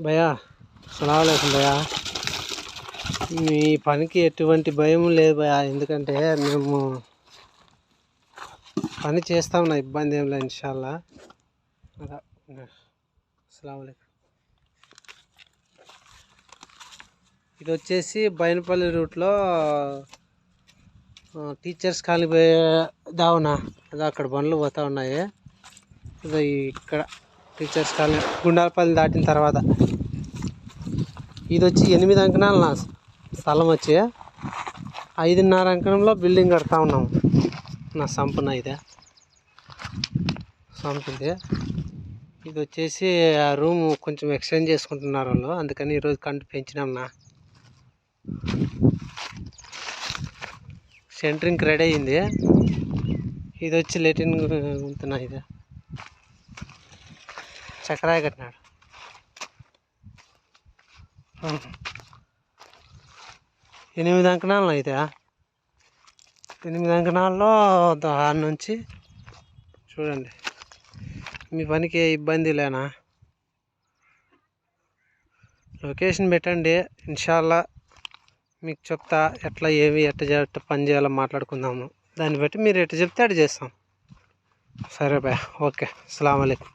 భయ్యా సలాంలేకం భయ్యా. మీ పనికి ఎటువంటి భయం లేదు భయ్యా, ఎందుకంటే మేము పని చేస్తా ఉన్నా, ఇబ్బంది ఏం లేదు ఇన్షాల్లా. అస్సలాముఅలైకుం. ఇది వచ్చేసి బైనపల్లి రూట్లో టీచర్స్ కాలనీ పోయే దావునా, అదే అక్కడ బండ్లు పోతూ ఉన్నాయి. అదే ఇక్కడ టీచర్స్ కాలనీ గుండాలపల్లి దాటిన తర్వాత ఇది వచ్చి 8 అంకణాలు నా స్థలం వచ్చి 5.5 అంకణంలో బిల్డింగ్ కడతా ఉన్నాము. నా సంపన ఇదే సంపింది. ఇది వచ్చేసి ఆ రూమ్ కొంచెం ఎక్స్టెండ్ చేసుకుంటున్నారు వాళ్ళు, అందుకని ఈరోజు కంటు పెంచినాం నా. సెంటరింగ్ రెడీ అయింది. ఇది వచ్చి లెటిన్ ఉంటున్నా, ఇది చక్రాయ కట్టినాడు. 8 అంకణాలు అయితే 8 అంకణాల్లో 6 నుంచి చూడండి. మీ పనికి ఏ ఇబ్బంది లేనా, లొకేషన్ పెట్టండి ఇన్షాల్లా మీకు చెప్తా. ఎట్లా ఏమి ఎట్ట పని చేయాలో మాట్లాడుకుందాము. దాన్ని బట్టి మీరు ఎట్ట చెప్తే అటు చేస్తాం. సరే బాయ్, ఓకే. అస్సలాము అలైకుం.